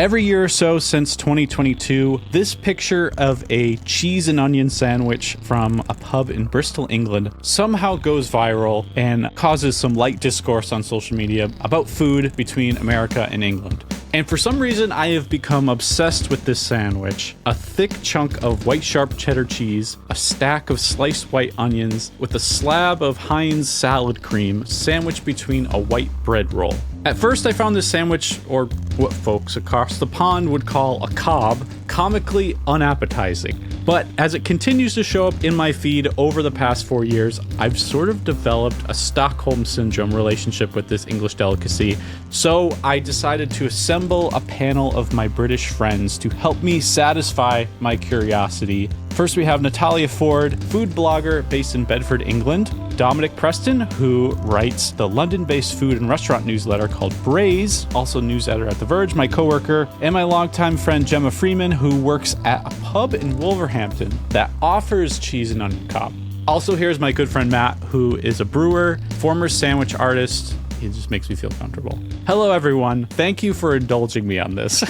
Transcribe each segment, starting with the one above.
Every year or so since 2022, this picture of a cheese and onion sandwich from a pub in Bristol, England, somehow goes viral and causes some light discourse on social media about food between America and England. And for some reason, I have become obsessed with this sandwich. A thick chunk of white sharp cheddar cheese, a stack of sliced white onions, with a slab of Heinz salad cream sandwiched between a white bread roll. At first, I found this sandwich, or what folks across the pond would call a cob, comically unappetizing. But as it continues to show up in my feed over the past 4 years, I've sort of developed a Stockholm Syndrome relationship with this English delicacy. So I decided to assemble a panel of my British friends to help me satisfy my curiosity. First, we have Natalia Ford, food blogger based in Bedford, England. Dominic Preston, who writes the London-based food and restaurant newsletter called Braze, also news editor at The Verge, my coworker, and my longtime friend Gemma Freeman, who works at a pub in Wolverhampton that offers cheese and onion cob. Also, here's my good friend Matt, who is a brewer, former sandwich artist. He just makes me feel comfortable. Hello, everyone. Thank you for indulging me on this.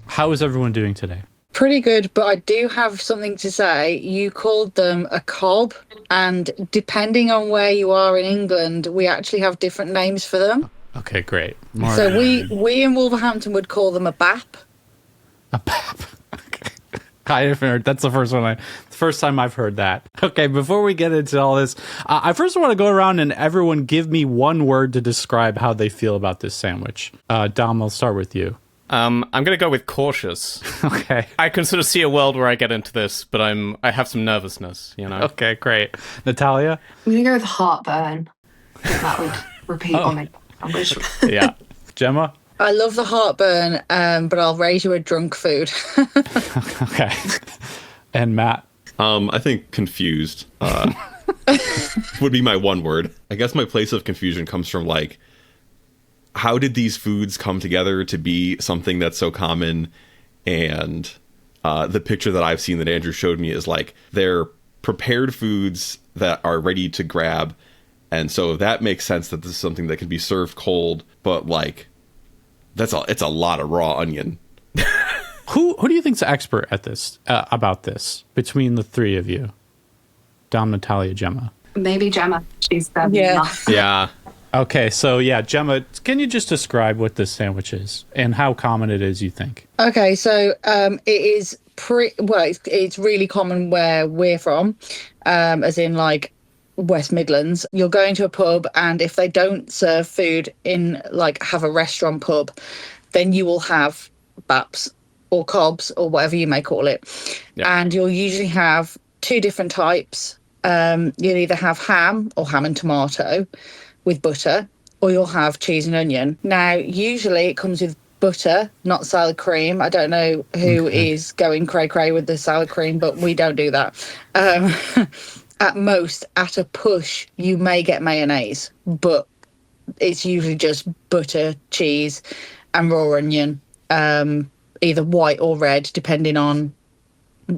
How is everyone doing today? Pretty good, but I do have something to say. You called them a cob, and depending on where you are in England, we actually have different names for them. Okay, great. So we in Wolverhampton would call them a bap. A bap. Okay. I haven't heard. That's the first time I've heard that. Okay, before we get into all this, I first want to go around and everyone give me one word to describe how they feel about this sandwich. Dom, I'll start with you. I'm going to go with cautious. Okay. I can sort of see a world where I get into this, but I have some nervousness, you know? Okay, great. Natalia? I'm going to go with heartburn. I think that would repeat on my language. Yeah. Gemma? I love the heartburn, but I'll raise you a drunk food. Okay. And Matt? I think confused would be my one word. I guess my place of confusion comes from, like, how did these foods come together to be something that's so common? And the picture that I've seen that Andrew showed me is like they're prepared foods that are ready to grab. And so that makes sense that this is something that can be served cold, but like it's a lot of raw onion. Who do you think's the expert at this about this between the three of you? Dom, Natalia, Gemma. Maybe Gemma. She's enough. Yeah. Okay, so yeah, Gemma, can you just describe what this sandwich is and how common it is, you think? Okay, so it is it's really common where we're from, as in like West Midlands. You're going to a pub, and if they don't serve food in like have a restaurant pub, then you will have baps or cobs or whatever you may call it. Yeah. And you'll usually have two different types. You'll either have ham or ham and tomato with butter, or you'll have cheese and onion. Now, usually it comes with butter, not salad cream. I don't know who is going cray-cray with the salad cream, but we don't do that. At most, at a push, you may get mayonnaise, but it's usually just butter, cheese, and raw onion, either white or red, depending on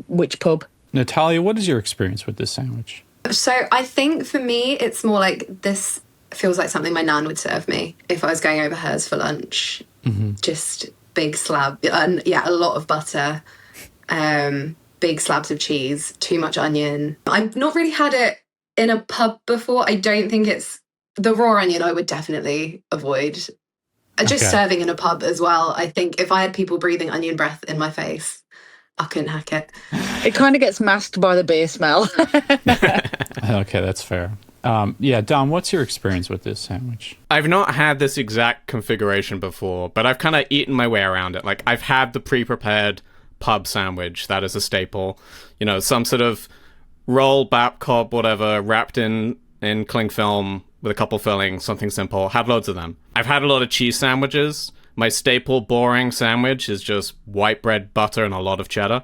which pub. Natalia, what is your experience with this sandwich? So I think for me, it's more like this feels like something my nan would serve me if I was going over hers for lunch. Mm-hmm. Just big slab, and a lot of butter, big slabs of cheese, too much onion. I've not really had it in a pub before. I don't think it's the raw onion. I would definitely avoid. Just serving in a pub as well. I think if I had people breathing onion breath in my face, I couldn't hack it. It kind of gets masked by the beer smell. Okay, that's fair. Dom, what's your experience with this sandwich? I've not had this exact configuration before, but I've kind of eaten my way around it. Like, I've had the pre-prepared pub sandwich. That is a staple. You know, some sort of roll, bap, cob, whatever, wrapped in cling film with a couple fillings, something simple. Had loads of them. I've had a lot of cheese sandwiches. My staple boring sandwich is just white bread, butter, and a lot of cheddar.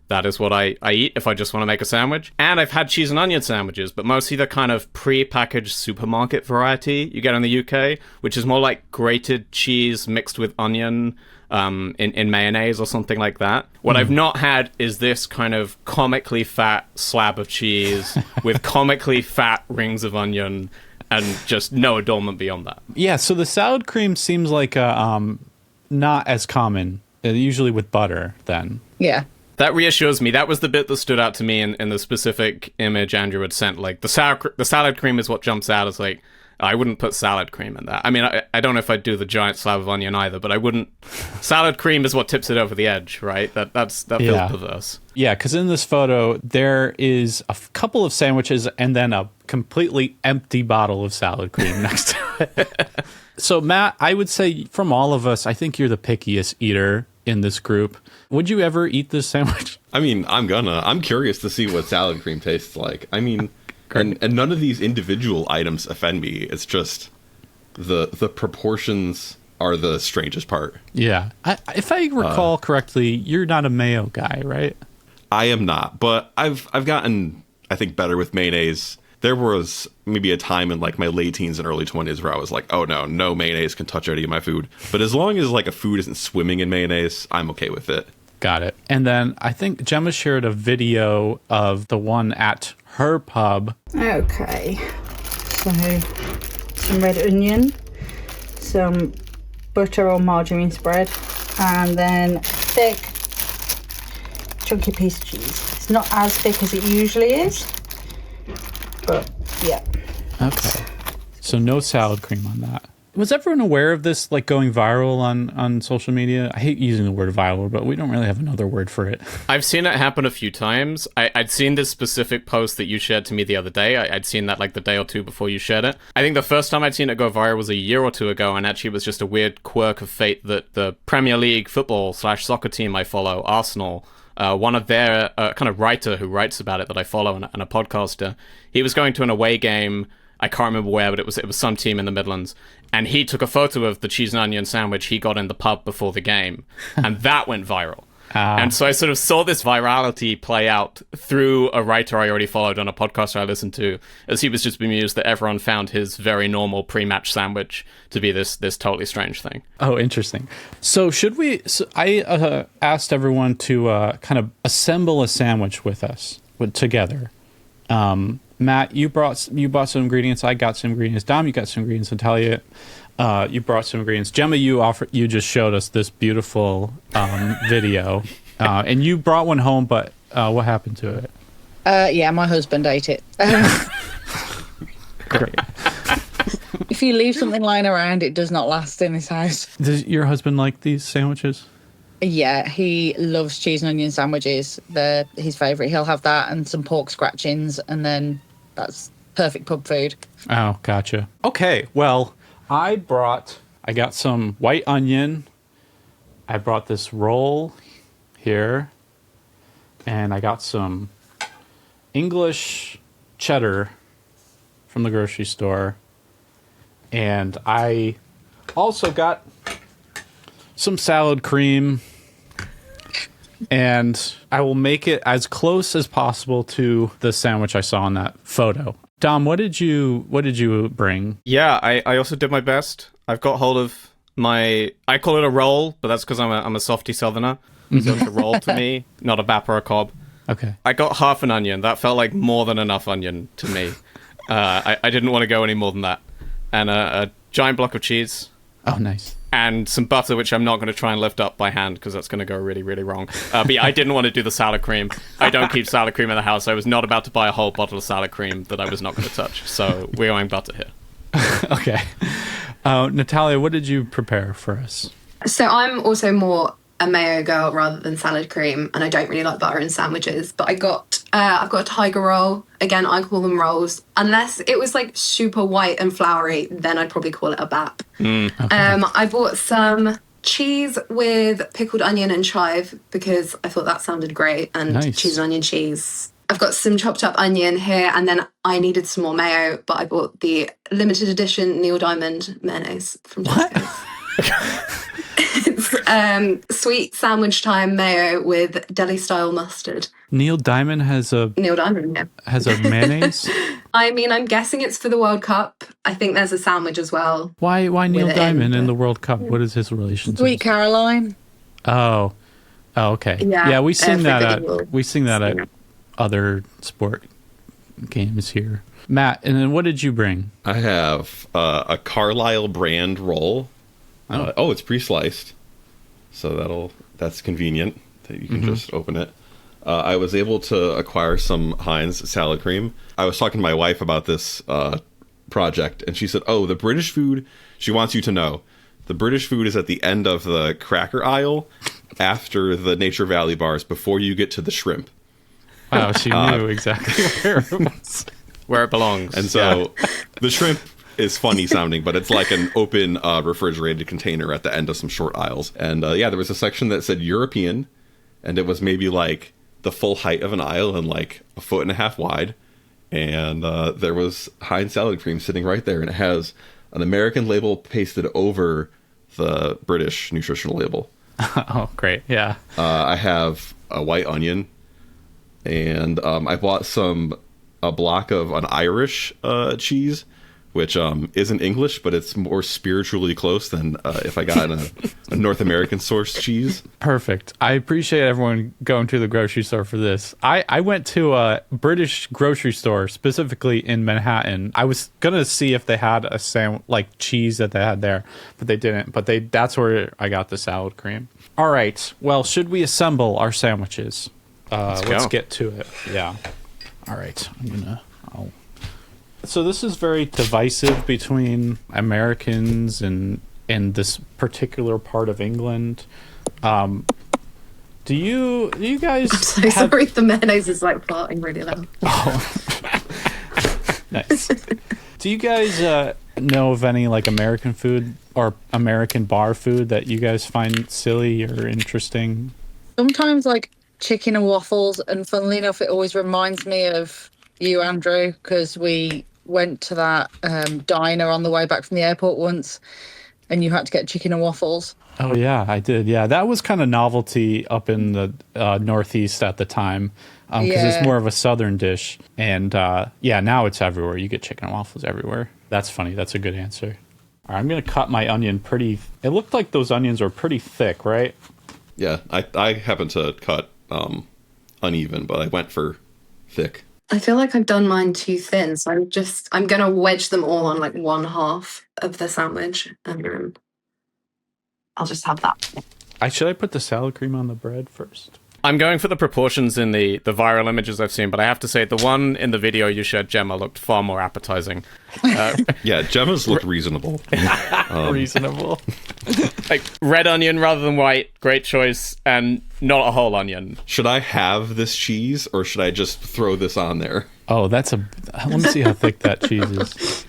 That is what I eat if I just want to make a sandwich. And I've had cheese and onion sandwiches, but mostly the kind of pre-packaged supermarket variety you get in the UK, which is more like grated cheese mixed with onion in mayonnaise or something like that. What I've not had is this kind of comically fat slab of cheese with comically fat rings of onion and just no adornment beyond that. Yeah, so the salad cream seems like not as common usually with butter then. Yeah. That reassures me. That was the bit that stood out to me in the specific image Andrew had sent. Like, the salad cream is what jumps out as, like, I wouldn't put salad cream in that. I mean, I don't know if I'd do the giant slab of onion either, but I wouldn't. Salad cream is what tips it over the edge, right? That feels perverse. Yeah, because in this photo, there is a couple of sandwiches and then a completely empty bottle of salad cream next to it. So, Matt, I would say from all of us, I think you're the pickiest eater in this group. Would you ever eat this sandwich? I mean, I'm curious to see what salad cream tastes like. I mean, and none of these individual items offend me. It's just the proportions are the strangest part. Yeah. If I recall correctly, you're not a mayo guy, right? I am not, but I've gotten, I think, better with mayonnaise. There was maybe a time in like my late teens and early 20s where I was like, oh no mayonnaise can touch any of my food. But as long as like a food isn't swimming in mayonnaise, I'm okay with it. Got it. And then I think Gemma shared a video of the one at her pub. Okay, so some red onion, some butter or margarine spread, and then thick chunky piece of cheese. It's not as thick as it usually is, but yeah. Okay. So no salad cream on that. Was everyone aware of this, like, going viral on social media? I hate using the word viral, but we don't really have another word for it. I've seen it happen a few times. I'd seen this specific post that you shared to me the other day. I'd seen that like the day or two before you shared it. I think the first time I'd seen it go viral was a year or two ago, and actually it was just a weird quirk of fate that the Premier League football/soccer team I follow, Arsenal, one of their kind of writer who writes about it that I follow and a podcaster, he was going to an away game. I can't remember where, but it was some team in the Midlands. And he took a photo of the cheese and onion sandwich he got in the pub before the game. And that went viral. And so I sort of saw this virality play out through a writer I already followed on a podcast I listened to, as he was just bemused that everyone found his very normal pre-match sandwich to be this totally strange thing. Oh, interesting. So should we... So I asked everyone to kind of assemble a sandwich with us, together. Matt, you bought some ingredients. I got some ingredients. Dom, you got some ingredients. Natalia, you brought some ingredients. Gemma, you just showed us this beautiful video, and you brought one home. But what happened to it? Yeah, my husband ate it. Great. If you leave something lying around, it does not last in his house. Does your husband like these sandwiches? Yeah, he loves cheese and onion sandwiches. They're his favourite. He'll have that and some pork scratchings, and then that's perfect pub food. Oh, gotcha. Okay, well, I got some white onion. I brought this roll here, and I got some English cheddar from the grocery store, and I also got some salad cream, and I will make it as close as possible to the sandwich I saw in that photo. Dom, what did you bring? Yeah, I also did my best. I've got hold of I call it a roll, but that's because I'm a softy southerner. So it's a roll to me, not a bap or a cob. Okay. I got half an onion. That felt like more than enough onion to me. I didn't want to go any more than that. And a giant block of cheese. Oh, nice. And some butter, which I'm not going to try and lift up by hand because that's going to go really, really wrong. But yeah, I didn't want to do the salad cream. I don't keep salad cream in the house. I was not about to buy a whole bottle of salad cream that I was not going to touch. So we're going butter here. Okay. Natalia, what did you prepare for us? So I'm also more a mayo girl rather than salad cream, and I don't really like butter in sandwiches. But I've got a tiger roll. Again, I call them rolls. Unless it was like super white and floury, then I'd probably call it a bap. Okay. I bought some cheese with pickled onion and chive because I thought that sounded great, and Nice. cheese and onion cheese. I've got some chopped up onion here, and then I needed some more mayo, but I bought the limited edition Neil Diamond mayonnaise from Tesco. It's sweet sandwich time mayo with deli style mustard. Neil Diamond has a Neil Diamond, yeah. mayonnaise. I mean, I'm guessing it's for the World Cup. I think there's a sandwich as well. Why Neil it Diamond in, in but- the World Cup? What is his relation to Sweet this? Caroline. Oh, okay. Yeah, we sing that everybody will at sing it. other sport games here. Matt, and then what did you bring? I have a Carlisle brand roll. It's pre-sliced, so That's convenient that you can just open it. I was able to acquire some Heinz salad cream. I was talking to my wife about this project, and she said, oh, the British food, she wants you to know, the British food is at the end of the cracker aisle after the Nature Valley bars before you get to the shrimp. Wow, she knew exactly where it was. Where it belongs. And so the shrimp is funny sounding, but it's like an open refrigerated container at the end of some short aisles. And there was a section that said European, and it was maybe like the full height of an aisle and like 1.5 feet wide. And there was Heinz salad cream sitting right there, and it has an American label pasted over the British nutritional label. Oh, great. Yeah. I have a white onion, and I bought a block of an Irish cheese, which isn't English, but it's more spiritually close than if I got a North American sourced cheese. Perfect. I appreciate everyone going to the grocery store for this. I went to a British grocery store, specifically in Manhattan. I was going to see if they had a like cheese that they had there, but they didn't. But that's where I got the salad cream. All right. Well, should we assemble our sandwiches? Let's get to it. Yeah. All right. So this is very divisive between Americans and this particular part of England. Do you guys? I'm so sorry. The mayonnaise is like farting really loud. Oh, nice. Do you guys know of any like American food or American bar food that you guys find silly or interesting? Sometimes like chicken and waffles, and funnily enough, it always reminds me of you, Andrew, because we went to that diner on the way back from the airport once, and you had to get chicken and waffles. Oh yeah, I did. Yeah, that was kind of novelty up in the Northeast at the time, because it's more of a Southern dish. And now it's everywhere. You get chicken and waffles everywhere. That's funny. That's a good answer. All right, I'm gonna cut my onion pretty. It looked like those onions were pretty thick, right? Yeah, I happened to cut uneven, but I went for thick. I feel like I've done mine too thin, so I'm gonna wedge them all on like one half of the sandwich, and I'll just have that. Should I put the salad cream on the bread first? I'm going for the proportions in the viral images I've seen, but I have to say the one in the video you shared, Gemma, looked far more appetizing. Yeah, Gemma's looked reasonable. Reasonable. Like red onion rather than white, great choice, and not a whole onion. Should I have this cheese, or should I just throw this on there? Oh, let me see how thick that cheese is.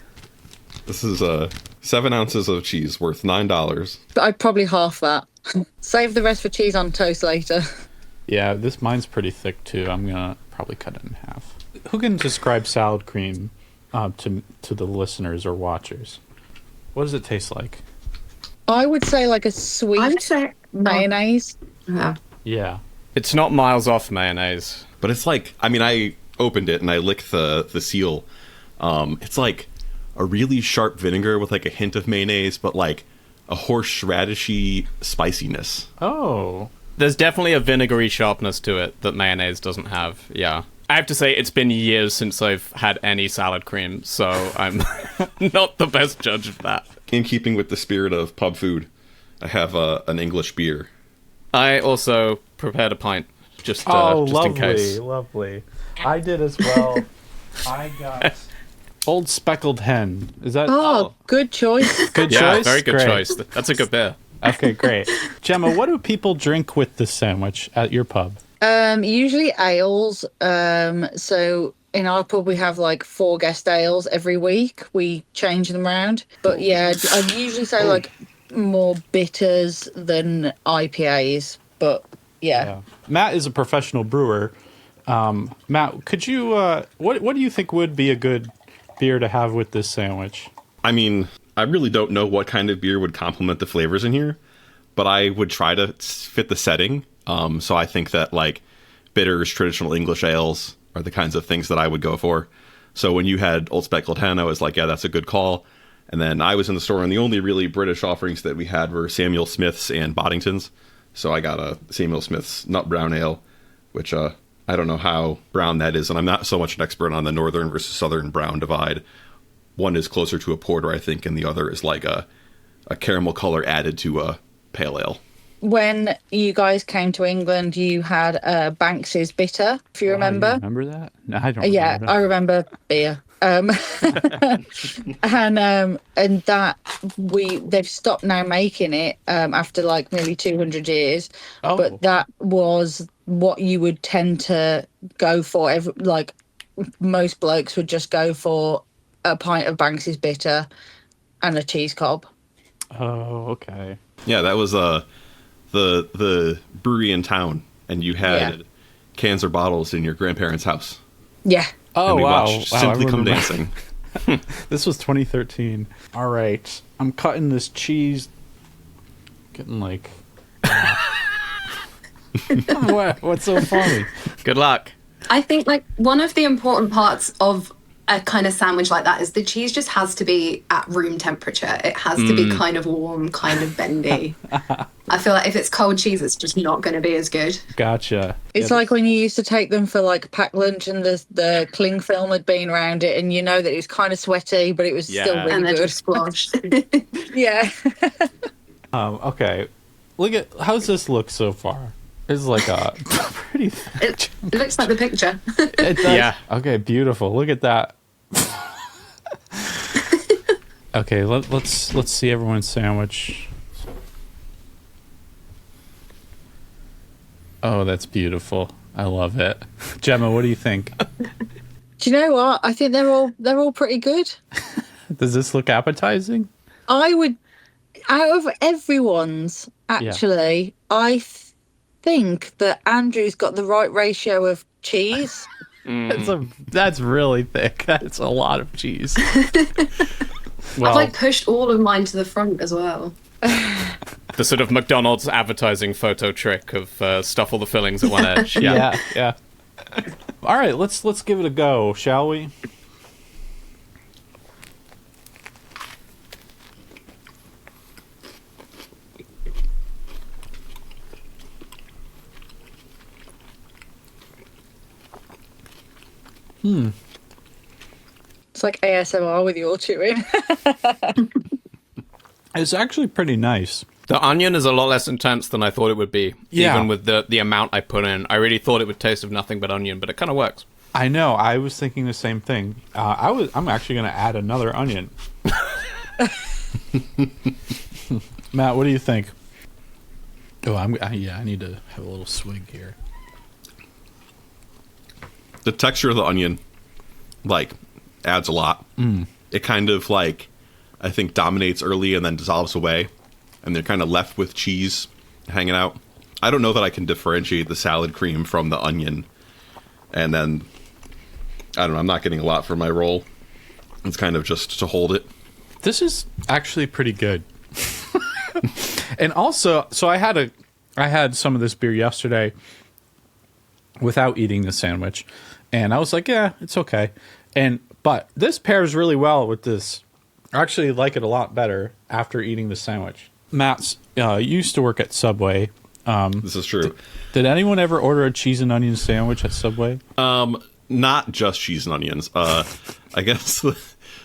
This is 7 ounces of cheese worth $9. But I'd probably half that. Save the rest for cheese on toast later. Yeah, mine's pretty thick too. I'm gonna probably cut it in half. Who can describe salad cream to the listeners or watchers? What does it taste like? I would say like a sweet mayonnaise. Yeah. Yeah. It's not miles off mayonnaise. But it's like, I opened it and I licked the seal. It's like a really sharp vinegar with like a hint of mayonnaise, but like a horseradishy spiciness. Oh. There's definitely a vinegary sharpness to it that mayonnaise doesn't have. Yeah. I have to say, it's been years since I've had any salad cream, so I'm not the best judge of that. In keeping with the spirit of pub food, I have an English beer. I also prepared a pint, just lovely, in case. Lovely. I did as well. I got Old Speckled Hen. Is that? Oh, good choice. Good Yeah, choice. very good Great. choice. That's a good beer. Okay, great. Gemma, what do people drink with this sandwich at your pub? Usually ales. So in our pub we have like 4 guest ales every week. We change them around. But yeah, I'd usually say like more bitters than IPAs. But yeah. Matt is a professional brewer. Matt, could you what do you think would be a good beer to have with this sandwich? I mean, I really don't know what kind of beer would complement the flavors in here, but I would try to fit the setting. So I think that like bitters, traditional English ales are the kinds of things that I would go for. So when you had Old Speckled Hen, I was like, yeah, that's a good call. And then I was in the store, and the only really British offerings that we had were Samuel Smith's and Boddington's. So I got a Samuel Smith's Nut Brown Ale, which I don't know how brown that is, and I'm not so much an expert on the northern versus southern brown divide. One is closer to a porter, I think, and the other is like a caramel color added to a pale ale. when you guys came to England, you had Banks's bitter, if you remember. You remember that? No, I don't. Yeah, remember. I remember beer. And that they've stopped now making it after like nearly 200 years. Oh. But that was what you would tend to go for. Like most blokes would just go for a pint of Banks's bitter and a cheese cob. Oh, okay. Yeah, that was the brewery in town, and you had cans or bottles in your grandparents' house. Yeah. Oh, and we wow. watched Simply Come Dancing. This was 2013. All right. I'm cutting this cheese. Getting like... What's so funny? Good luck. I think like one of the important parts of a kind of sandwich like that is the cheese just has to be at room temperature. It has to be kind of warm, kind of bendy. I feel like if it's cold cheese, it's just not going to be as good. Gotcha. It's like when you used to take them for like packed lunch and the cling film had been around it, and you know that it was kind of sweaty, but it was still really and they're good. just squashed. Yeah. Okay. Look at... How's this look so far? It's like a pretty... It looks like the picture. It does. Yeah. Okay, beautiful. Look at that. Okay, let's see everyone's sandwich. Oh, that's beautiful. I love it. Gemma, what do you think? Do you know what? I think they're all pretty good. Does this look appetizing? I would, out of everyone's, actually, I think that Andrew's got the right ratio of cheese. That's really thick. That's a lot of cheese. I've like pushed all of mine to the front as well. The sort of McDonald's advertising photo trick of stuff all the fillings at one edge. Yeah. yeah. All right, let's give it a go, shall we? It's like ASMR with your chewing. It's actually pretty nice. The onion is a lot less intense than I thought it would be. Yeah. Even with the amount I put in. I really thought it would taste of nothing but onion, but it kind of works. I know. I was thinking the same thing. I'm actually going to add another onion. Matt, what do you think? Oh, I need to have a little swig here. The texture of the onion, like, adds a lot. It kind of, like, I think dominates early and then dissolves away. And they're kind of left with cheese hanging out. I don't know that I can differentiate the salad cream from the onion. And then, I don't know, I'm not getting a lot for my roll. It's kind of just to hold it. This is actually pretty good. And also, so I had some of this beer yesterday without eating the sandwich. And I was like, yeah, it's okay. But this pairs really well with this. I actually like it a lot better after eating the sandwich. Matt, you used to work at Subway. This is true. Did anyone ever order a cheese and onion sandwich at Subway? Not just cheese and onions. I guess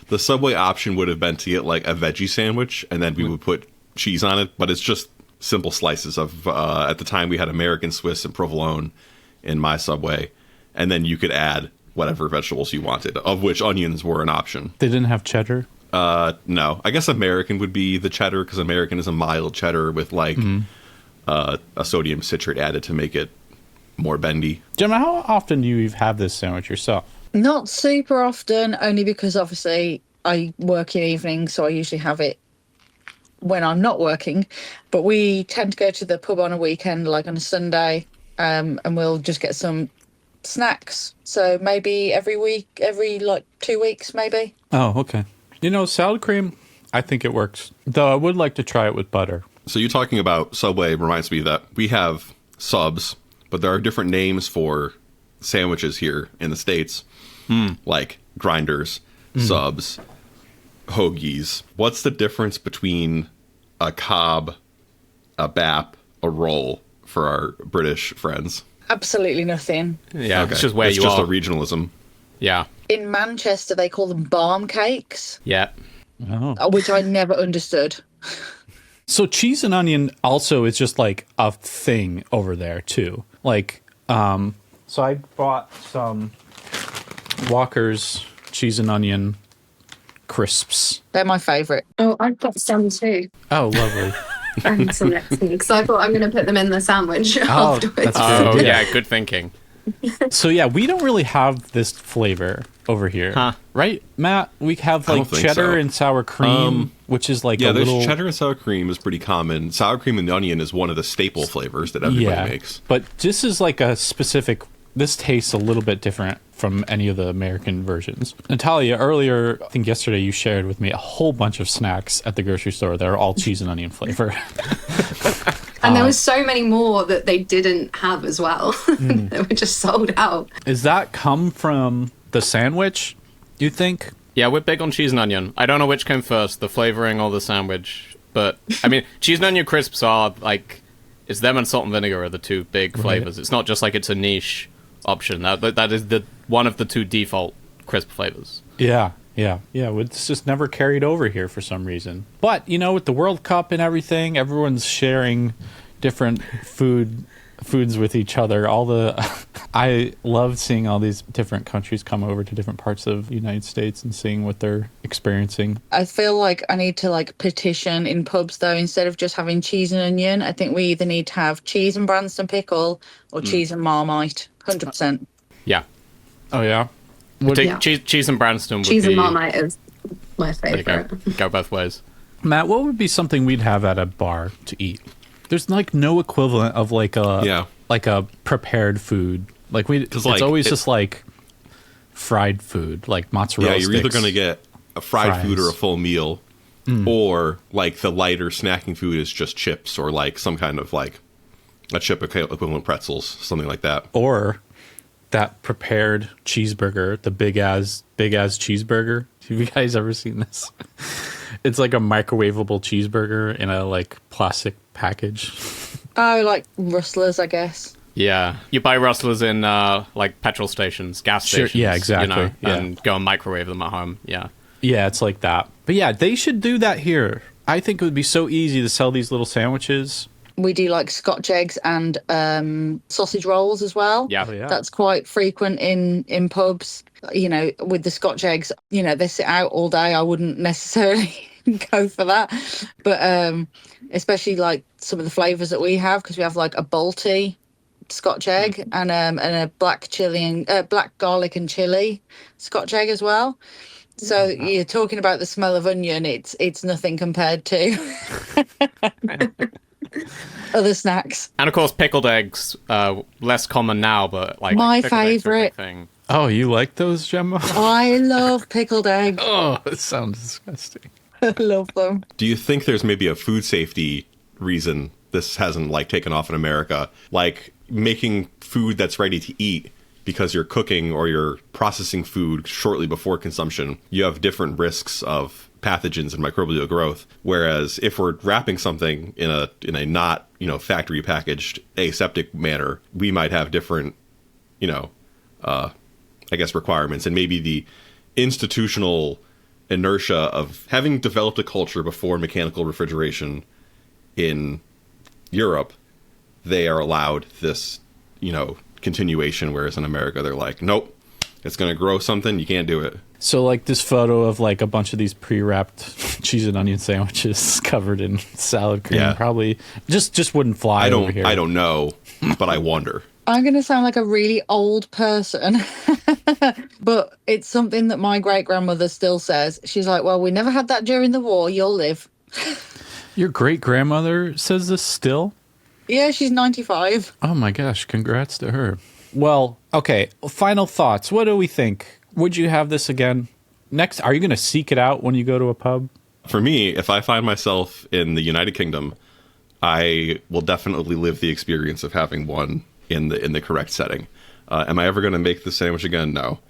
the Subway option would have been to get like a veggie sandwich, and then we would put cheese on it. But it's just simple slices of. At the time, we had American Swiss and provolone in my Subway, and then you could add whatever vegetables you wanted, of which onions were an option. They didn't have cheddar? No. I guess American would be the cheddar, because American is a mild cheddar with like a sodium citrate added to make it more bendy. Gemma, how often do you have this sandwich yourself? Not super often, only because obviously I work in evenings, so I usually have it when I'm not working. But we tend to go to the pub on a weekend, like on a Sunday, and we'll just get some snacks. So maybe every week, every like 2 weeks, maybe. Oh, okay. You know, salad cream, I think it works. Though I would like to try it with butter. So you talking about Subway reminds me that we have subs, but there are different names for sandwiches here in the States, like grinders, subs, hoagies. What's the difference between a cob, a bap, a roll for our British friends? Absolutely nothing. Yeah, Okay. it's just where it's you just are. a regionalism. Yeah. In Manchester, they call them barm cakes, Yeah. Oh. which I never understood. So cheese and onion also is just like a thing over there too. Like, so I bought some Walker's cheese and onion crisps. They're my favourite. Oh, I've got some too. Oh, lovely. And some next week. So I thought I'm going to put them in the sandwich afterwards. that's Oh, good. yeah, good thinking. So yeah, we don't really have this flavor over here, Huh. right, Matt? We have I like don't think cheddar so. and sour cream, which is like Yeah, a there's little cheddar and sour cream is pretty common. Sour cream and onion is one of the staple flavors that everybody makes. But this is like a specific. This tastes a little bit different from any of the American versions. Natalia, earlier, I think yesterday, you shared with me a whole bunch of snacks at the grocery store that are all cheese and onion flavor. And there was so many more that they didn't have as well. They were just sold out. Is that come from the sandwich, you think? Yeah, we're big on cheese and onion. I don't know which came first, the flavoring or the sandwich. But, I mean, cheese and onion crisps are, like, it's them and salt and vinegar are the two big flavors. It's not just like it's a niche option. That is the one of the two default crisp flavors. Yeah. It's just never carried over here for some reason. But, you know, with the World Cup and everything, everyone's sharing different foods with each other. I love seeing all these different countries come over to different parts of the United States and seeing what they're experiencing. I feel like I need to like petition in pubs though, instead of just having cheese and onion. I think we either need to have cheese and Branston pickle or cheese and Marmite. 100%. Yeah. Oh, yeah? Cheese and Branston would Cheese be... and Marmite is my There you favourite. go both ways. Matt, what would be something we'd have at a bar to eat? There's like no equivalent of like a prepared food. Like it's always just like fried food, like mozzarella Yeah, you're either sticks. going to get a fried fries. food or a full meal, or like the lighter snacking food is just chips or like some kind of like a chip equivalent pretzels, something like that. Or that prepared cheeseburger, the big ass cheeseburger. Have you guys ever seen this? It's like a microwavable cheeseburger in a like plastic package. Oh, like rustlers, I guess. Yeah. You buy rustlers in like petrol stations, gas Sure, stations. yeah, exactly, You know, yeah. and go and microwave them at home. Yeah. Yeah, it's like that. But yeah, they should do that here. I think it would be so easy to sell these little sandwiches. We do like Scotch eggs and sausage rolls as well. Yeah. Oh, yeah. That's quite frequent in pubs. You know, with the Scotch eggs, you know, they sit out all day. I wouldn't necessarily go for that. But especially like some of the flavours that we have, because we have like a Balti Scotch egg and a black garlic and chili Scotch egg as well. So you're talking about the smell of onion. It's nothing compared to other snacks. And of course, pickled eggs, less common now, but like My pickled eggs are a big favourite. thing. Oh, you like those, Gemma? I love pickled eggs. Oh, it sounds disgusting. I love them. Do you think there's maybe a food safety reason this hasn't like taken off in America? Like making food that's ready to eat because you're cooking or you're processing food shortly before consumption, you have different risks of pathogens and microbial growth. Whereas if we're wrapping something in a not, factory packaged aseptic manner, we might have different, requirements, and maybe the institutional inertia of having developed a culture before mechanical refrigeration in Europe, they are allowed this, continuation, whereas in America they're like, nope, it's going to grow something, you can't do it. So like this photo of like a bunch of these pre-wrapped cheese and onion sandwiches covered in salad cream probably just wouldn't fly over here. I don't know, but I wonder. I'm going to sound like a really old person, but it's something that my great-grandmother still says. She's like, well, we never had that during the war. You'll live. Your great-grandmother says this still? Yeah, she's 95. Oh my gosh, congrats to her. Well, okay, final thoughts. What do we think? Would you have this again? Next, are you going to seek it out when you go to a pub? For me, if I find myself in the United Kingdom, I will definitely live the experience of having one in the correct setting. Am I ever going to make the sandwich again? No.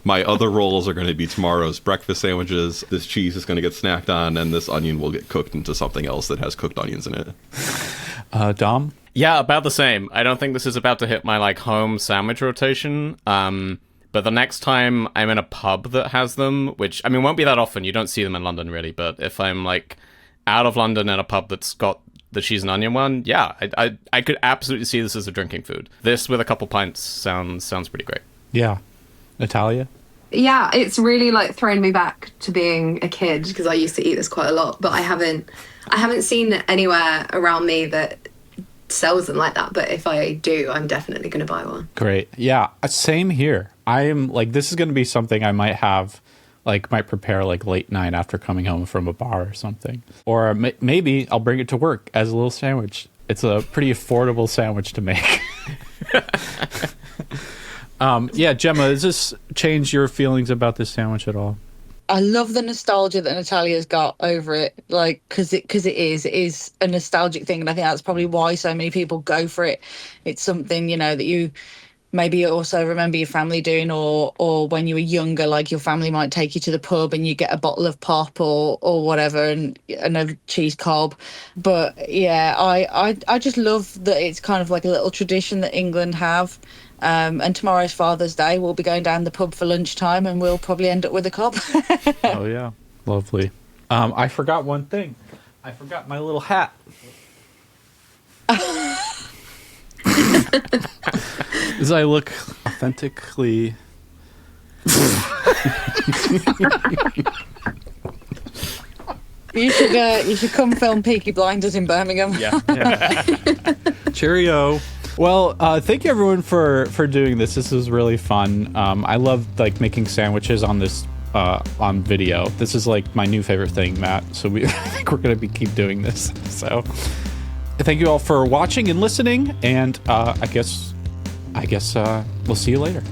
My other rolls are going to be tomorrow's breakfast sandwiches. This cheese is going to get snacked on, and this onion will get cooked into something else that has cooked onions in it. Dom? Yeah, about the same. I don't think this is about to hit my like home sandwich rotation. But the next time I'm in a pub that has them, which I mean won't be that often, you don't see them in London really, but if I'm like out of London at a pub that's got the cheese and onion one, yeah, I could absolutely see this as a drinking food. This with a couple pints sounds pretty great. Yeah. Natalia? Yeah, it's really like thrown me back to being a kid because I used to eat this quite a lot, but I haven't seen anywhere around me that sells them like that. But if I do, I'm definitely going to buy one. Great. Yeah, same here. I am like, this is going to be something I might have, like, might prepare like late night after coming home from a bar or something. Or maybe I'll bring it to work as a little sandwich. It's a pretty affordable sandwich to make. Yeah, Gemma, does this change your feelings about this sandwich at all? I love the nostalgia that Natalia's got over it, like, because it is a nostalgic thing, and I think that's probably why so many people go for it. It's something, you know, that you maybe also remember your family doing, or when you were younger, like your family might take you to the pub and you get a bottle of pop or whatever, and a cheese cob. But yeah, I just love that it's kind of like a little tradition that England have. And tomorrow's Father's Day, we'll be going down the pub for lunchtime and we'll probably end up with a cob. Oh, yeah. Lovely. I forgot one thing. I forgot my little hat. As I look authentically... You should come film Peaky Blinders in Birmingham. Yeah. Cheerio. Well, thank you everyone for doing this. This was really fun. I love like making sandwiches on this on video. This is like my new favorite thing, Matt. So I think we're gonna keep doing this. So thank you all for watching and listening. And I guess we'll see you later.